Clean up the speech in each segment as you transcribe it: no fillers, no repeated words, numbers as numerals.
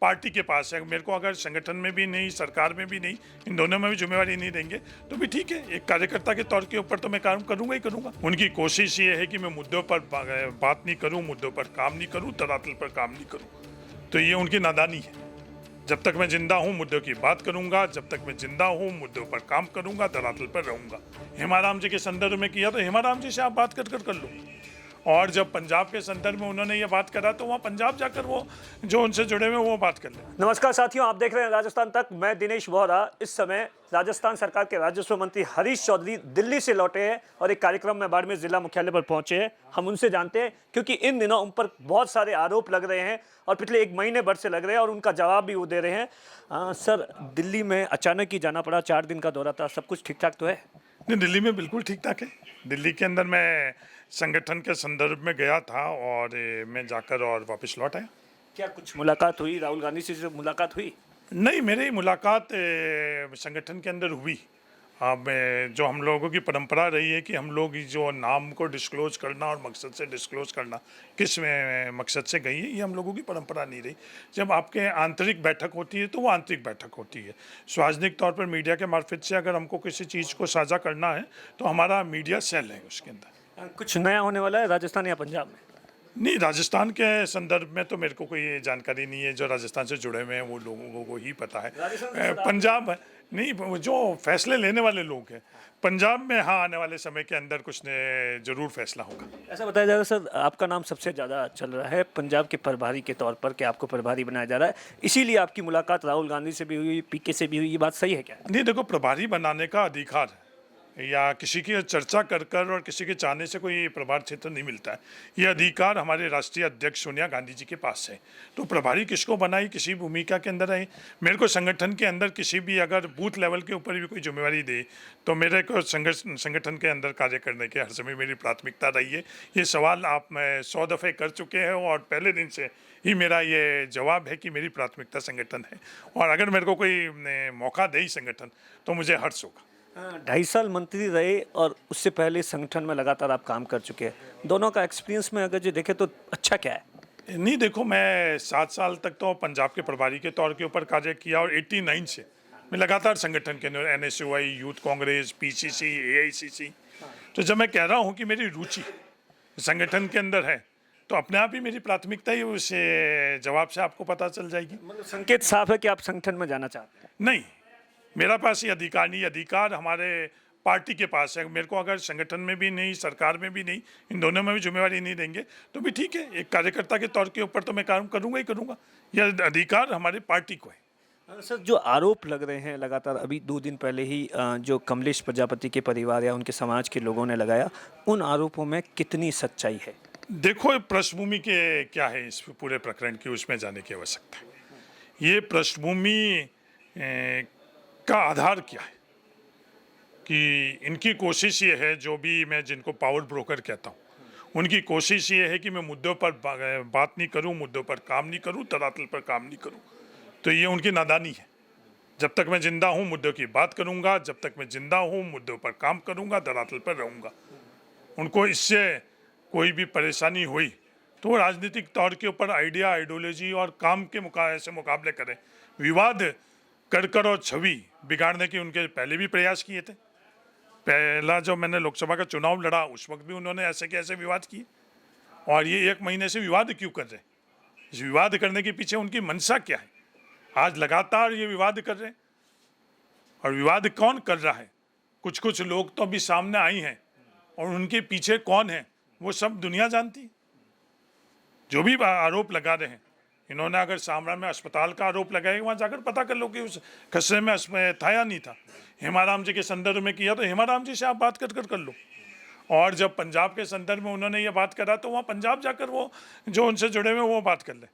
Party के पास है। मेरे को अगर संगठन में भी नहीं, सरकार में भी नहीं, इन दोनों में भी जिम्मेवारी नहीं देंगे तो भी ठीक है। एक कार्यकर्ता के तौर के ऊपर तो मैं काम करूंगा ही करूंगा। उनकी कोशिश ये है कि मैं मुद्दों पर बात नहीं करूं, मुद्दों पर काम नहीं करूं, तरातल पर काम नहीं करूं। तो ये उनकी नादानी है। जब तक मैं जिंदा हूँ मुद्दों की बात करूंगा, जब तक मैं जिंदा हूँ मुद्दों पर काम करूंगा, धरातल पर रहूंगा। हेमाराम जी के संदर्भ में किया तो हेमाराम जी से आप बात कर लो। और जब पंजाब के संदर्भ में उन्होंने ये बात करा तो वहाँ पंजाब जाकर वो जो उनसे जुड़े हुए वो बात कर लें। नमस्कार साथियों, आप देख रहे हैं राजस्थान तक। मैं दिनेश वोहरा। इस समय राजस्थान सरकार के राजस्व मंत्री हरीश चौधरी दिल्ली से लौटे हैं और एक कार्यक्रम में बाड़मेर जिला मुख्यालय पर पहुंचे हैं। हम उनसे जानते हैं क्योंकि इन दिनों उन पर बहुत सारे आरोप लग रहे हैं और पिछले एक महीने भर से लग रहे हैं और उनका जवाब भी वो दे रहे हैं। सर, दिल्ली में अचानक ही जाना पड़ा, 4 दिन का दौरा था, सब कुछ ठीक ठाक तो है? नहीं, दिल्ली में बिल्कुल ठीक ठाक है। दिल्ली के अंदर मैं संगठन के संदर्भ में गया था और मैं जाकर और वापस लौट आया। क्या कुछ मुलाकात हुई? राहुल गांधी से मुलाकात हुई? नहीं, मेरी मुलाकात संगठन के अंदर हुई। अब जो हम लोगों की परंपरा रही है कि हम लोग जो नाम को डिस्क्लोज करना और मकसद से डिस्क्लोज करना, किस मकसद से गई है, ये हम लोगों की परंपरा नहीं रही। जब आपके आंतरिक बैठक होती है तो वो आंतरिक बैठक होती है। सार्वजनिक तौर पर मीडिया के मार्फत से अगर हमको किसी चीज़ को साझा करना है तो हमारा मीडिया सेल है उसके अंदर। कुछ नया होने वाला है राजस्थान या पंजाब में? नहीं, राजस्थान के संदर्भ में तो मेरे को कोई जानकारी नहीं है। जो राजस्थान से जुड़े हुए हैं वो लोगों को ही पता है। पंजाब नहीं, जो फैसले लेने वाले लोग हैं पंजाब में, हाँ, आने वाले समय के अंदर कुछ ने जरूर फैसला होगा। ऐसा बताया जा रहा है सर, आपका नाम सबसे ज़्यादा चल रहा है पंजाब के प्रभारी के तौर पर, कि आपको प्रभारी बनाया जा रहा है, इसीलिए आपकी मुलाकात राहुल गांधी से भी हुई, पीके से भी हुई, ये बात सही है क्या? नहीं, देखो, प्रभारी बनाने का अधिकार है या किसी की चर्चा कर और किसी के चाहने से कोई प्रभार क्षेत्र नहीं मिलता है। ये अधिकार हमारे राष्ट्रीय अध्यक्ष सोनिया गांधी जी के पास है। तो प्रभारी किसको बनाई, किसी भूमिका के अंदर है। मेरे को संगठन के अंदर किसी भी अगर बूथ लेवल के ऊपर भी कोई जिम्मेवारी दे तो मेरे को संगठन के अंदर कार्य करने की हर समय मेरी प्राथमिकता रही है। ये सवाल आप 100 दफ़े कर चुके हैं और पहले दिन से ही मेरा ये जवाब है कि मेरी प्राथमिकता संगठन है। और अगर मेरे को कोई मौका दे संगठन तो मुझे हर्ष होगा। 2.5 साल मंत्री रहे और उससे पहले संगठन में लगातार आप काम कर चुके हैं। दोनों का एक्सपीरियंस में अगर जो देखें तो अच्छा क्या है? नहीं, देखो, मैं 7 साल तक तो पंजाब के प्रभारी के तौर के ऊपर कार्य किया और 89 से मैं लगातार संगठन के अंदर NSUI, youth Congress, PCC, AICC। तो जब मैं कह रहा हूँ कि मेरी रुचि संगठन के अंदर है तो अपने आप ही मेरी प्राथमिकता ही उस जवाब से आपको पता चल जाएगी। मतलब संकेत साफ है कि आप संगठन में जाना चाहते हैं? नहीं, मेरा पास ये अधिकार नहीं, अधिकार हमारे पार्टी के पास है। मेरे को अगर संगठन में भी नहीं, सरकार में भी नहीं, इन दोनों में भी जिम्मेवारी नहीं देंगे तो भी ठीक है। एक कार्यकर्ता के तौर के ऊपर तो मैं काम करूंगा ही करूंगा। यह अधिकार हमारे पार्टी को है। सर, जो आरोप लग रहे हैं लगातार, अभी 2 दिन पहले ही जो कमलेश प्रजापति के परिवार या उनके समाज के लोगों ने लगाया, उन आरोपों में कितनी सच्चाई है? देखो, पृष्ठभूमि के क्या है इस पूरे प्रकरण की, उसमें जाने की आवश्यकता है। ये पृष्ठभूमि का आधार क्या है कि इनकी कोशिश ये है, जो भी मैं जिनको पावर ब्रोकर कहता हूँ, उनकी कोशिश ये है कि मैं मुद्दों पर बात नहीं करूँ, मुद्दों पर काम नहीं करूँ, तरातल पर काम नहीं करूँ। तो ये उनकी नादानी है। जब तक मैं जिंदा हूँ मुद्दों की बात करूँगा, जब तक मैं जिंदा हूँ मुद्दों पर काम करूँगा, तरातल पर रहूँगा। उनको इससे कोई भी परेशानी हुई तो वो राजनीतिक तौर के ऊपर आइडिया, आइडियोलॉजी और काम के मुकाबले करें। विवाद कर और छवि बिगाड़ने के उनके पहले भी प्रयास किए थे। पहला जब मैंने लोकसभा का चुनाव लड़ा उस वक्त भी उन्होंने ऐसे के ऐसे विवाद किए। और ये 1 महीने से विवाद क्यों कर रहे हैं? इस विवाद करने के पीछे उनकी मंशा क्या है? आज लगातार ये विवाद कर रहे हैं। और विवाद कौन कर रहा है? कुछ कुछ लोग तो अभी सामने आई हैं और उनके पीछे कौन है वो सब दुनिया जानती है। जो भी आरोप लगा रहे हैं, इन्होंने अगर सामरा में अस्पताल का आरोप लगाया, वहाँ जाकर पता कर लो कि उस खसरे में था या नहीं था। हेमाराम जी के संदर्भ में किया तो हेमाराम जी से आप बात कर लो। और जब पंजाब के संदर्भ में उन्होंने ये बात करा तो वहाँ पंजाब जाकर वो जो उनसे जुड़े हुए वो बात कर ले।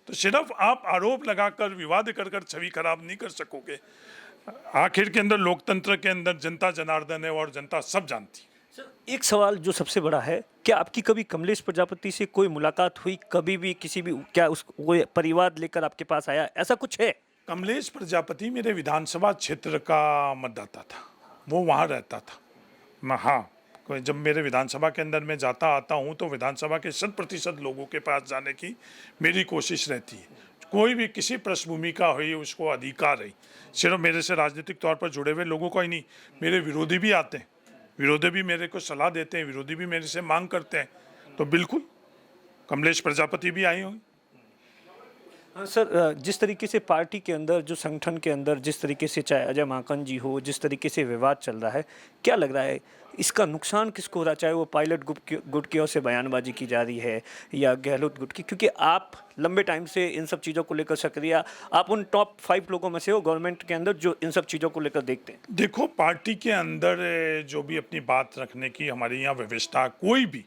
तो सिर्फ आप आरोप लगाकर विवाद कर छवि खराब नहीं कर सकोगे। आखिर के अंदर लोकतंत्र के अंदर जनता जनार्दन है और जनता सब जानती है। एक सवाल जो सबसे बड़ा है, क्या आपकी कभी कमलेश प्रजापति से कोई मुलाकात हुई? कभी भी किसी भी, क्या उस वो परिवार लेकर आपके पास आया, ऐसा कुछ है? कमलेश प्रजापति मेरे विधानसभा क्षेत्र का मतदाता था, वो वहाँ रहता था। मैं, हाँ, जब मेरे विधानसभा के अंदर मैं जाता आता हूँ तो विधानसभा के 100% लोगों के पास जाने की मेरी कोशिश रहती है। कोई भी किसी पृष्ठभूमि का हो, ये उसको अधिकार है। सिर्फ मेरे से राजनीतिक तौर पर जुड़े हुए लोगों को ही नहीं, मेरे विरोधी भी आते हैं, विरोधी भी मेरे को सलाह देते हैं, विरोधी भी मेरे से मांग करते हैं, तो बिल्कुल कमलेश प्रजापति भी आए होंगे। हाँ सर, जिस तरीके से पार्टी के अंदर, जो संगठन के अंदर जिस तरीके से चाहे अजय माकन जी हो, जिस तरीके से विवाद चल रहा है, क्या लग रहा है इसका नुकसान किसको हो रहा है? चाहे वो पायलट गुट की ओर से बयानबाजी की जा रही है या गहलोत गुट की, क्योंकि आप लंबे टाइम से इन सब चीज़ों को लेकर सक्रिय, आप उन टॉप 5 लोगों में से हो गवर्नमेंट के अंदर जो इन सब चीज़ों को लेकर देखते हैं। देखो, पार्टी के अंदर जो भी अपनी बात रखने की हमारे यहाँ व्यवस्था, कोई भी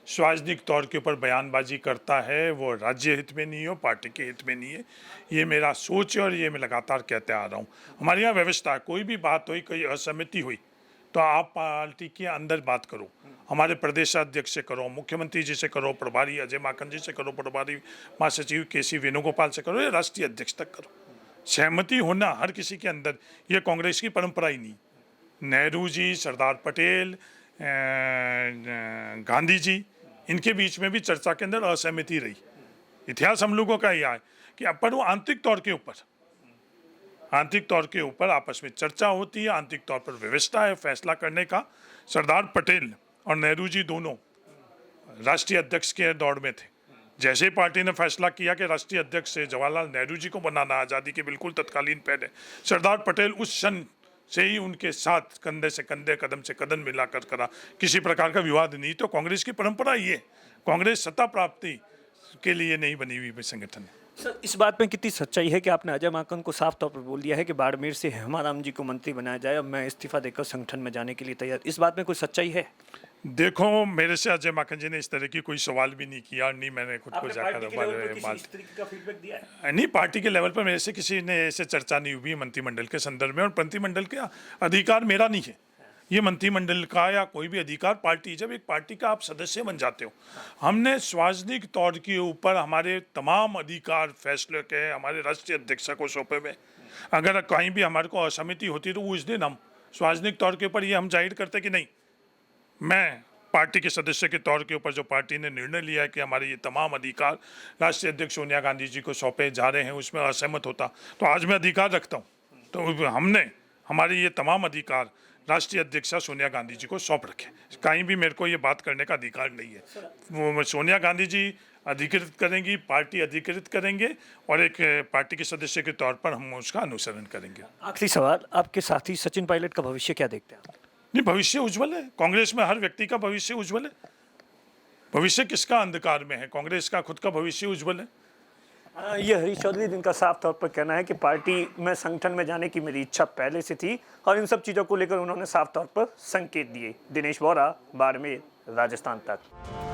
सार्वजनिक तौर के ऊपर बयानबाजी करता है वो राज्य हित में नहीं हो, पार्टी के हित में नहीं है। ये मेरा सोच है और ये मैं लगातार कहते आ रहा हूँ। हमारे यहाँ व्यवस्था है, कोई भी बात हुई, कोई असहमति हुई तो आप पार्टी के अंदर बात करो, हमारे प्रदेशाध्यक्ष से करो, मुख्यमंत्री जी से करो, प्रभारी अजय माकन जी से करो, प्रभारी महासचिव केसी वेणुगोपाल से करो, या राष्ट्रीय अध्यक्ष तक करो। सहमति होना हर किसी के अंदर, ये कांग्रेस की परंपरा ही नहीं। नेहरू जी, सरदार पटेल, गांधी जी, इनके बीच में भी चर्चा के अंदर असहमति रही। इतिहास हम लोगों का यह है कि पर वो आंतरिक तौर के ऊपर आपस में चर्चा होती है, आंतरिक तौर पर व्यवस्था है फैसला करने का। सरदार पटेल और नेहरू जी दोनों राष्ट्रीय अध्यक्ष के दौर में थे। जैसे ही पार्टी ने फैसला किया कि राष्ट्रीय अध्यक्ष से जवाहरलाल नेहरू जी को बनाना, आज़ादी के बिल्कुल तत्कालीन पहले, सरदार पटेल उस क्षण से ही उनके साथ कंधे से कंधे, कदम से कदम मिलाकर करा, किसी प्रकार का विवाद नहीं। तो कांग्रेस की परंपरा ये, कांग्रेस सत्ता प्राप्ति के लिए नहीं बनी हुई संगठन है। सर, इस बात में कितनी सच्चाई है कि आपने अजय माकन को साफ तौर पर बोल दिया है कि बाड़मेर से हेमाराम जी को मंत्री बनाया जाए, अब मैं इस्तीफा देकर संगठन में जाने के लिए तैयार, इस बात में कोई सच्चाई है? देखो, मेरे से अजय माकन जी ने इस तरह की कोई सवाल भी नहीं किया, नहीं मैंने खुद को जाकर नहीं, पार्टी के लेवल पर मेरे से किसी ने ऐसे चर्चा नहीं हुई मंत्रिमंडल के संदर्भ में। और मंत्रिमंडल का अधिकार मेरा नहीं है, ये मंत्रिमंडल का या कोई भी अधिकार पार्टी, जब एक पार्टी का आप सदस्य बन जाते हो, हमने सार्वजनिक तौर के ऊपर हमारे तमाम अधिकार फैसले के हमारे राष्ट्रीय अध्यक्ष को सौंपे हुए। अगर कहीं भी हमारे को असहमति होती तो उस दिन हम सार्वजनिक तौर के ऊपर ये हम जाहिर करते कि नहीं, मैं पार्टी के सदस्य के तौर के ऊपर जो पार्टी ने निर्णय लिया है कि हमारे ये तमाम अधिकार राष्ट्रीय अध्यक्ष सोनिया गांधी जी को सौंपे जा रहे हैं, उसमें असहमत होता तो आज मैं अधिकार रखता हूँ। तो हमने हमारे ये तमाम अधिकार राष्ट्रीय अध्यक्षा सोनिया गांधी जी को सौंप रखे, कहीं भी मेरे को ये बात करने का अधिकार नहीं है। वो सोनिया गांधी जी अधिकृत करेंगी, पार्टी अधिकृत करेंगे और एक पार्टी के सदस्य के तौर पर हम उसका अनुसरण करेंगे। आखिरी सवाल, आपके साथी सचिन पायलट का भविष्य क्या देखते हैं? नहीं, भविष्य उज्जवल है। कांग्रेस में हर व्यक्ति का भविष्य उज्जवल है। भविष्य किसका अंधकार में है? कांग्रेस का खुद का भविष्य उज्जवल है। ये हरीश चौधरी, जिनका साफ तौर पर कहना है कि पार्टी में संगठन में जाने की मेरी इच्छा पहले से थी और इन सब चीज़ों को लेकर उन्होंने साफ तौर पर संकेत दिए। दिनेश बोहरा, बाड़मेर, राजस्थान तक।